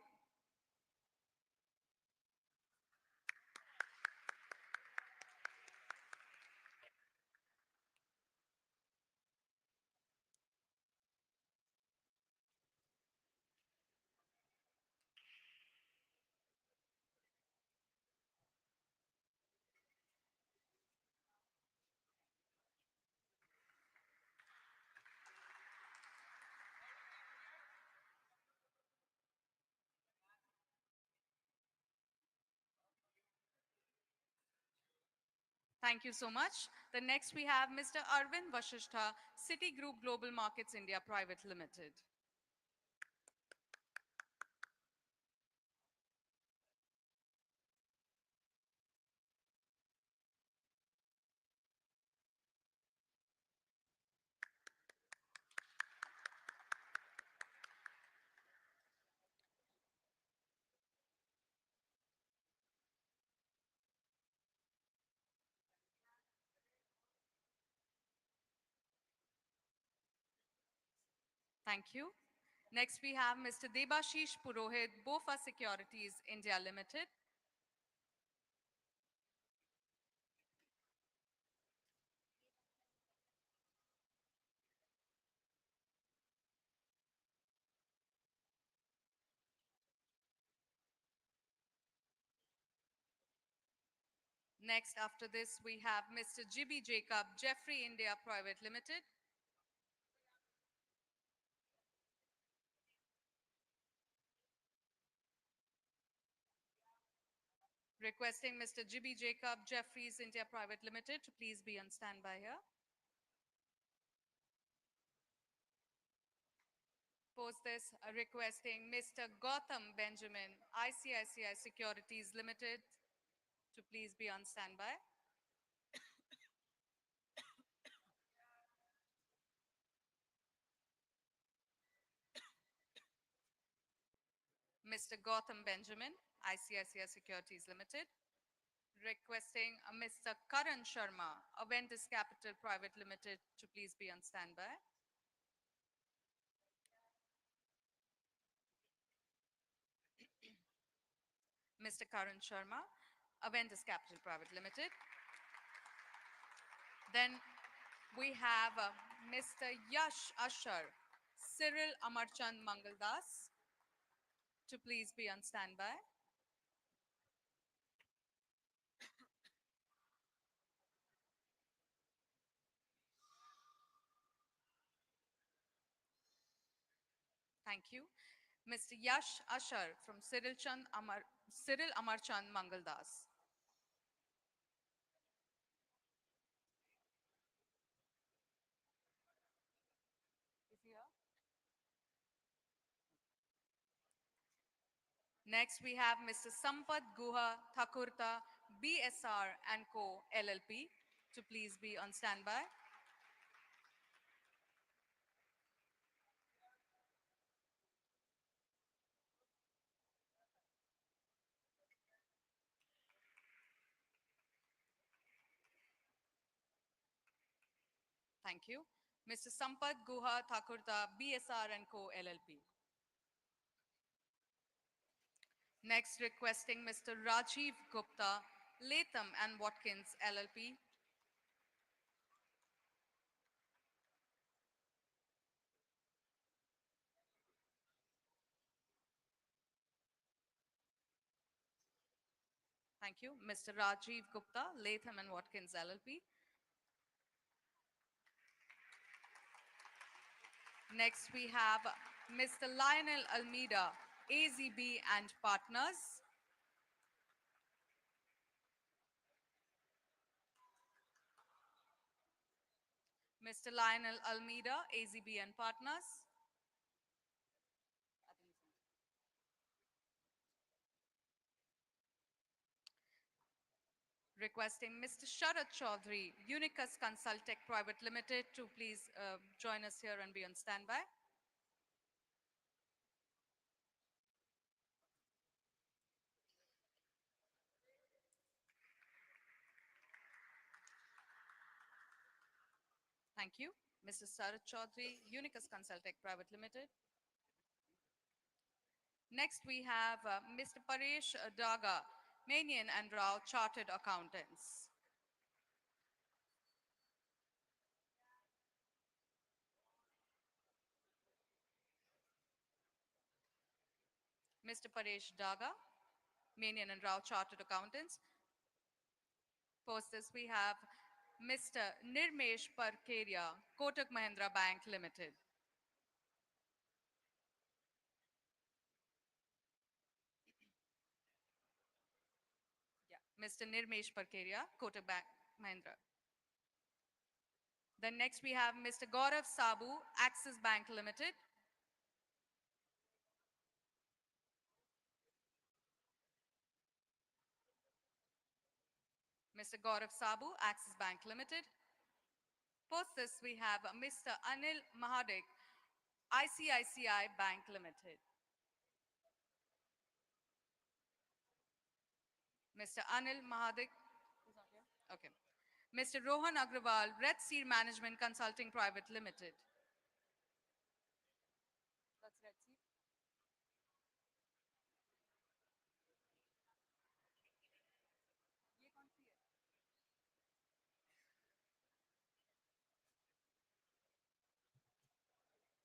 Thank you so much. The next we have Mr. Arvind Vashishtha, Citigroup Global Markets India Private Limited. Thank you. Next we have Mr. Debashish Purohit, Bofa Securities India Limited. Next after this we have Mr. Jibby Jacob, Jeffrey India Private Limited. Requesting Mr. Jibby Jacob, Jeffries India Private Limited to please be on standby here. Post this, requesting Mr. Gautam Benjamin, ICICI Securities Limited to please be on standby. Mr. Gautam Benjamin, ICICI Securities Limited. Requesting Mr. Karan Sharma, Aventis Capital Private Limited to please be on standby. Mr. Karan Sharma, Aventis Capital Private Limited. Then we have Mr. Yash Ashar, Cyril Amarchand Mangaldas to please be on standby. Thank you. Mr. Yash Ashar from Cyril Amarchand Mangaldas. Is he here? Next, we have Mr. Sampath Guha Thakurta, BSR and Co. LLP to please be on standby. Thank you. Mr. Sampath Guha Thakurta, BSR and Co. LLP. Next, requesting Mr. Rajiv Gupta, Latham and Watkins LLP. Thank you. Mr. Rajiv Gupta, Latham and Watkins LLP. Next, we have Mr. Lionel Almeida, AZB and Partners. Mr. Lionel Almeida, AZB and Partners. Requesting Mr. Sharad Chaudhary, Unicus Consultech Private Limited, to please join us here and be on standby. Thank you. Mr. Sharad Chaudhary, Unicus Consultech Private Limited. Next, we have Mr. Paresh Daga, Manian and Rao Chartered Accountants. Mr. Paresh Daga, Manian and Rao Chartered Accountants. Post this, we have Mr. Nirmesh Parkeria, Kotak Mahindra Bank Limited. Yeah, Mr. Nirmesh Parkeria, Kotak Bank Mahindra. Then next we have Mr. Gaurav Sabu, Axis Bank Limited. Mr. Gaurav Sabu, Axis Bank Limited. Post this, we have Mr. Anil Mahadik, ICICI Bank Limited. Mr. Anil Mahadik. Okay. Mr. Rohan Agrawal, Red Sea Management Consulting Private Limited. That's Red Sea.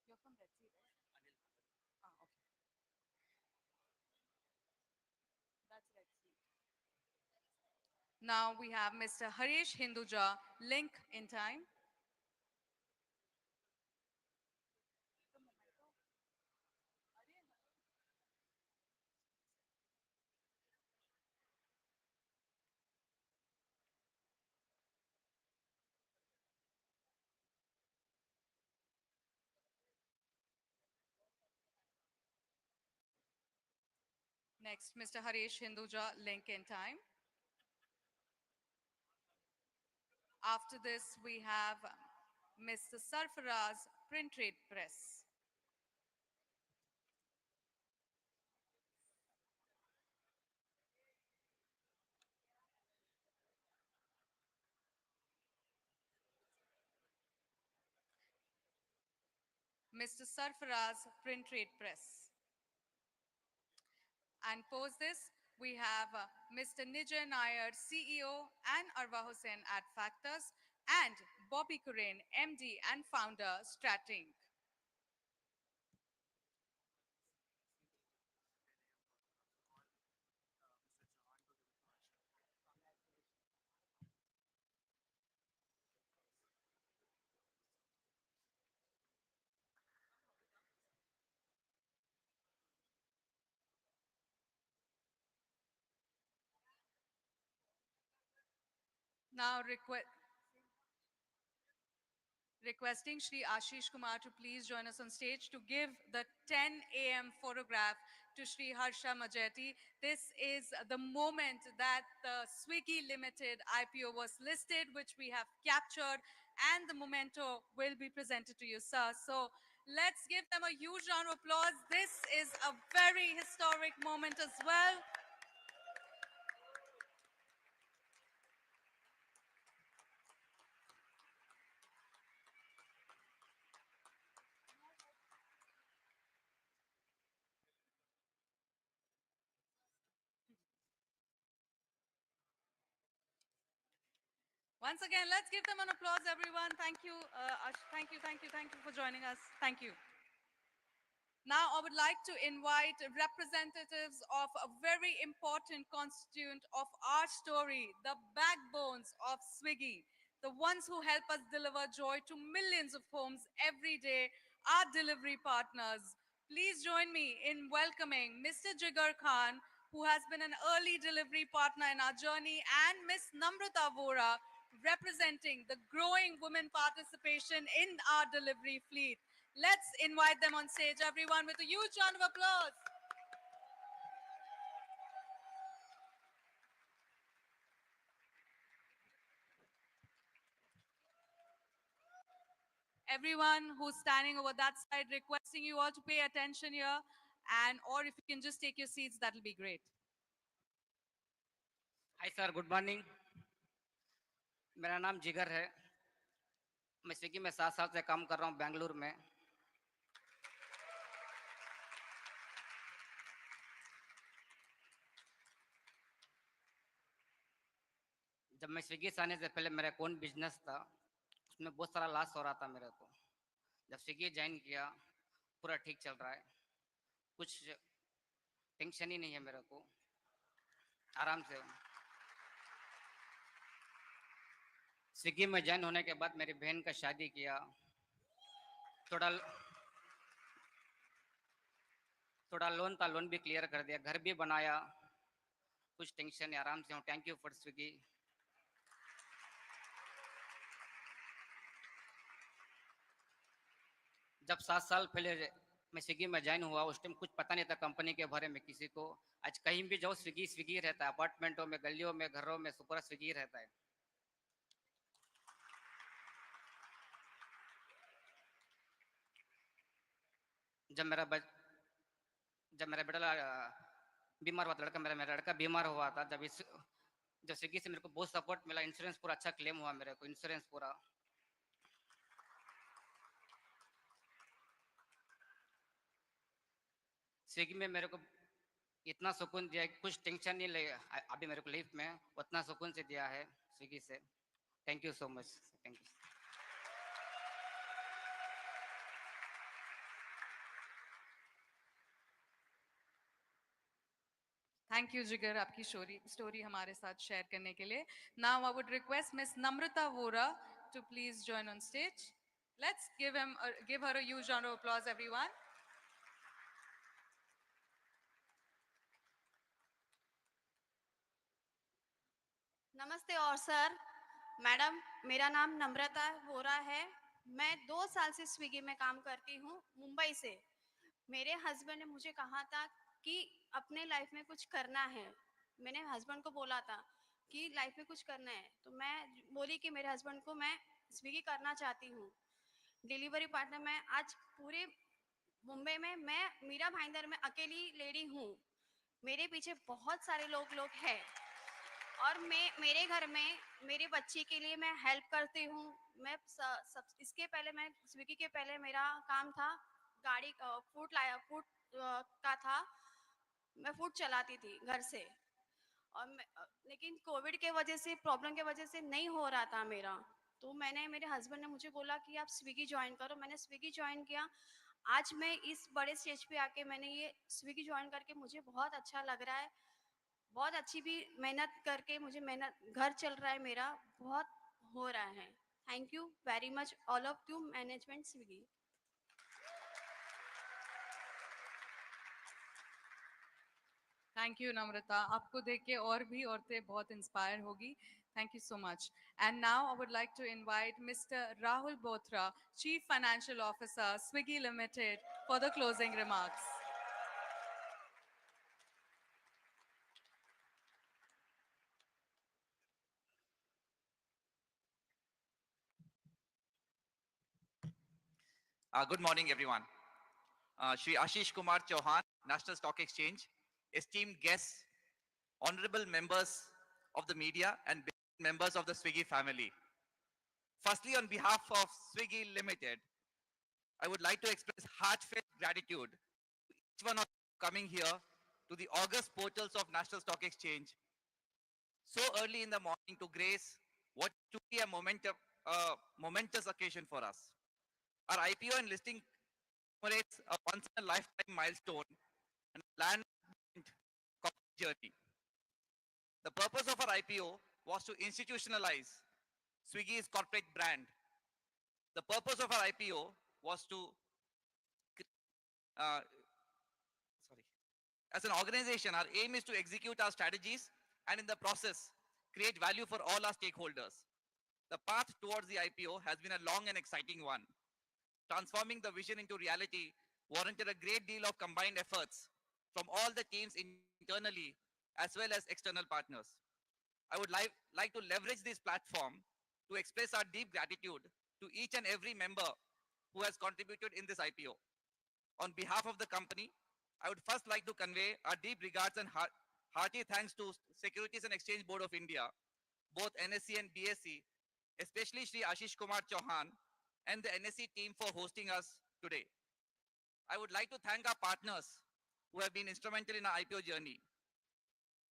You're from Red Sea, right? Ah, okay. That's Red Sea. Now we have Mr. Harish Hinduja, Link in Time. Next, Mr. Harish Hinduja, Link in Time. After this, we have Mr. Sarfaraz, Print Trade Press. Mr. Sarfaraz, Print Trade Press. And post this, we have Mr. Nijay Nair, CEO, and Arwa Hussain at Factors, and Bobby Kuren, MD and founder, Strating. Now requesting Shri Ashish Kumar to please join us on stage to give the 10 a.m. photograph to Shri Harsha Majeti. This is the moment that the Swiggy Limited IPO was listed, which we have captured, and the memento will be presented to you, sir. So let's give them a huge round of applause. This is a very historic moment as well. Once again, let's give them an applause, everyone. Thank you, thank you for joining us. Thank you. Now, I would like to invite representatives of a very important constituent of our story, the backbones of Swiggy, the ones who help us deliver joy to millions of homes every day, our delivery partners. Please join me in welcoming Mr. Jigar Khan, who has been an early delivery partner in our journey, and Ms. Namrata Vora, representing the growing women participation in our delivery fleet. Let's invite them on stage, everyone, with a huge round of applause. Everyone who's standing over that side, requesting you all to pay attention here, and or if you can just take your seats, that'll be great. Hi sir, good morning. मेरा नाम जिगर है। मैं Swiggy में 7 साल से काम कर रहा हूँ बेंगलुरु में। जब मैं स्विगी से आने से पहले मेरा कौन बिजनेस था, उसमें बहुत सारा लॉस हो रहा था मेरे को। जब स्विगी ज्वाइन किया, पूरा ठीक चल रहा है, कुछ टेंशन ही नहीं है मेरे को, आराम से। स्विगी में ज्वाइन होने के बाद मेरी बहन का शादी किया, थोड़ा थोड़ा लोन था, लोन भी क्लियर कर दिया, घर भी बनाया, कुछ टेंशन नहीं, आराम से हूँ। Thank you for Swiggy. जब 7 साल पहले मैं स्विगी में ज्वाइन हुआ, उस टाइम कुछ पता नहीं था कंपनी के बारे में किसी को। आज कहीं भी जाओ स्विगी स्विगी रहता है, अपार्टमेंटों में, गलियों में, घरों में पूरा स्विगी रहता है। जब मेरा बेटा बीमार हुआ था, मेरा लड़का बीमार हुआ था, जब स्विगी से मेरे को बहुत सपोर्ट मिला, इंश्योरेंस पूरा अच्छा क्लेम हुआ मेरे को, इंश्योरेंस पूरा। स्विगी में मेरे को इतना सुकून दिया, कुछ टेंशन नहीं ले अभी मेरे को लाइफ में, उतना सुकून से दिया है स्विगी से। Thank you so much. Thank you. Thank you, Jigar, आपकी story हमारे साथ share करने के लिए. Now, I would request Ms. Namrata Vora to please join on stage. Let's give her a huge round of applause, everyone. नमस्ते और sir, madam, मेरा नाम नम्रता वोरा है। मैं 2 साल से स्विगी में काम करती हूँ, मुंबई से। मेरे हस्बैंड ने मुझे कहा था कि अपने लाइफ में कुछ करना है। मैंने हस्बैंड को बोला था कि लाइफ में कुछ करना है, तो मैं बोली कि मेरे हस्बैंड को मैं स्विगी करना चाहती हूँ। डिलीवरी पार्टनर मैं आज पूरे मुंबई में, मैं मीरा भाईंदर में अकेली लेडी हूँ। मेरे पीछे बहुत सारे लोग हैं, और मेरे घर में मेरे बच्ची के लिए मैं हेल्प करती हूँ। मैं इसके पहले, मैं स्विगी के पहले मेरा काम था गाड़ी फूड का था। मैं फूड चलाती थी घर से, और लेकिन कोविड के वजह से, प्रॉब्लम के वजह से नहीं हो रहा था मेरा। तो मेरे हस्बैंड ने मुझे बोला कि आप स्विगी ज्वाइन करो। मैंने स्विगी ज्वाइन किया। आज मैं इस बड़े स्टेज पे आके मैंने ये स्विगी ज्वाइन करके मुझे बहुत अच्छा लग रहा है। बहुत अच्छी भी मेहनत करके मुझे घर चल रहा है मेरा, बहुत हो रहा है। Thank you very much all of you management Swiggy. Thank you, Namrata. आपको देख के और भी औरतें बहुत inspire होगी. Thank you so much. And now I would like to invite Mr. Rahul Bothra, Chief Financial Officer, Swiggy Limited, for the closing remarks. Good morning, everyone. Shri Ashish Kumar Chauhan, National Stock Exchange, esteemed guests, honorable members of the media, and members of the Swiggy family. Firstly, on behalf of Swiggy Limited, I would like to express heartfelt gratitude to each one of you coming here to the august portals of National Stock Exchange so early in the morning to grace what to be a momentous occasion for us. Our IPO and listing commemorates a once in a lifetime milestone and a landmark corporate journey. The purpose of our IPO was to institutionalize Swiggy's corporate brand. The purpose of our IPO was to, uh, sorry, as an organization, our aim is to execute our strategies and in the process, create value for all our stakeholders. The path towards the IPO has been a long and exciting one. Transforming the vision into reality warranted a great deal of combined efforts from all the teams internally as well as external partners. I would like to leverage this platform to express our deep gratitude to each and every member who has contributed in this IPO. On behalf of the company, I would first like to convey our deep regards and hearty thanks to Securities and Exchange Board of India, both NSE and BSE, especially Shri Ashish Kumar Chauhan and the NSE team for hosting us today. I would like to thank our partners who have been instrumental in our IPO journey.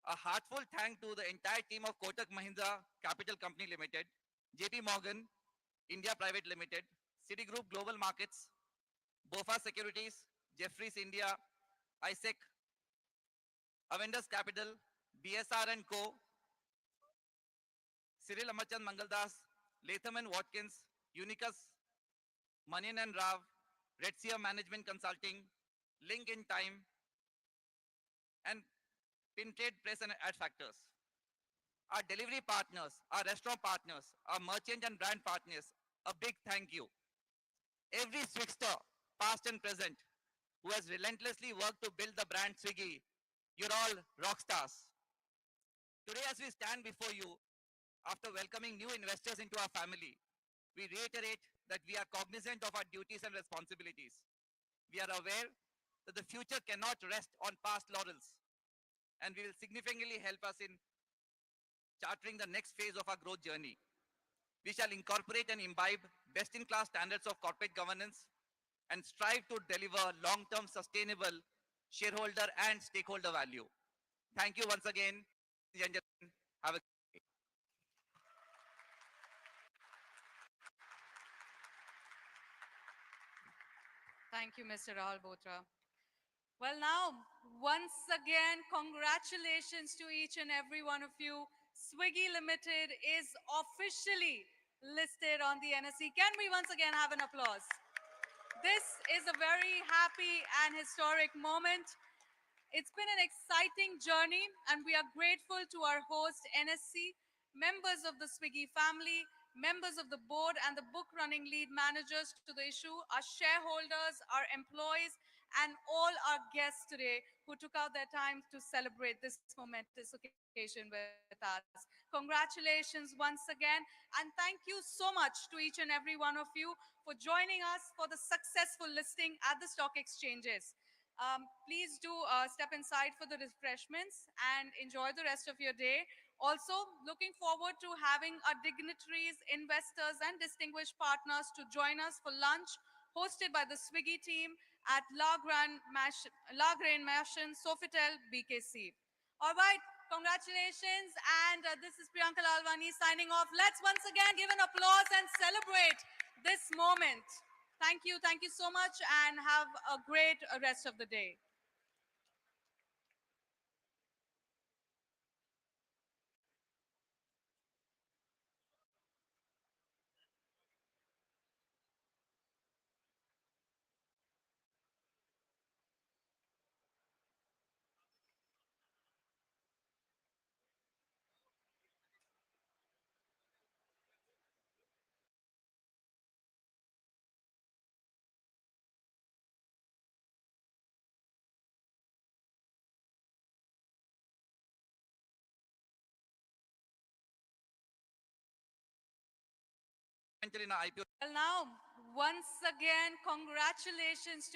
A heartfelt thank to the entire team of Kotak Mahindra Capital Company Limited, JP Morgan, India Private Limited, Citigroup Global Markets, BofA Securities, Jeffries India, ISEC, Avendus Capital, BSR and Co, Cyril Amachand Mangaldas, Latham and Watkins, Unicus, Manian and Rao, Red Sea Management Consulting, Link in Time, and Pintrade Press and Ad Factors. Our delivery partners, our restaurant partners, our merchant and brand partners, a big thank you. Every Swigster, past and present, who has relentlessly worked to build the brand Swiggy, you're all rock stars. Today, as we stand before you, after welcoming new investors into our family, we reiterate that we are cognizant of our duties and responsibilities. We are aware that the future cannot rest on past laurels, and we will significantly help us in chartering the next phase of our growth journey. We shall incorporate and imbibe best-in-class standards of corporate governance and strive to deliver long-term sustainable shareholder and stakeholder value. Thank you once again, ladies and gentlemen. Have a good day. Thank you, Mr. Rahul Botra. Well, now, once again, congratulations to each and every one of you. Swiggy Limited is officially listed on the NSE. Can we once again have an applause? This is a very happy and historic moment. It's been an exciting journey, and we are grateful to our host, NSC, members of the Swiggy family, members of the board, and the book running lead managers to the issue, our shareholders, our employees, and all our guests today who took out their time to celebrate this momentous occasion with us. Congratulations once again, and thank you so much to each and every one of you for joining us for the successful listing at the stock exchanges. Please do step inside for the refreshments and enjoy the rest of your day. Also, looking forward to having our dignitaries, investors, and distinguished partners to join us for lunch, hosted by the Swiggy team at La Grain Mansion, Sofitel, BKC. All right, congratulations. And this is Priyanka Lalwani signing off. Let's once again give an applause and celebrate this moment. Thank you so much, and have a great rest of the day. In our IPO Well, now, once again, congratulations to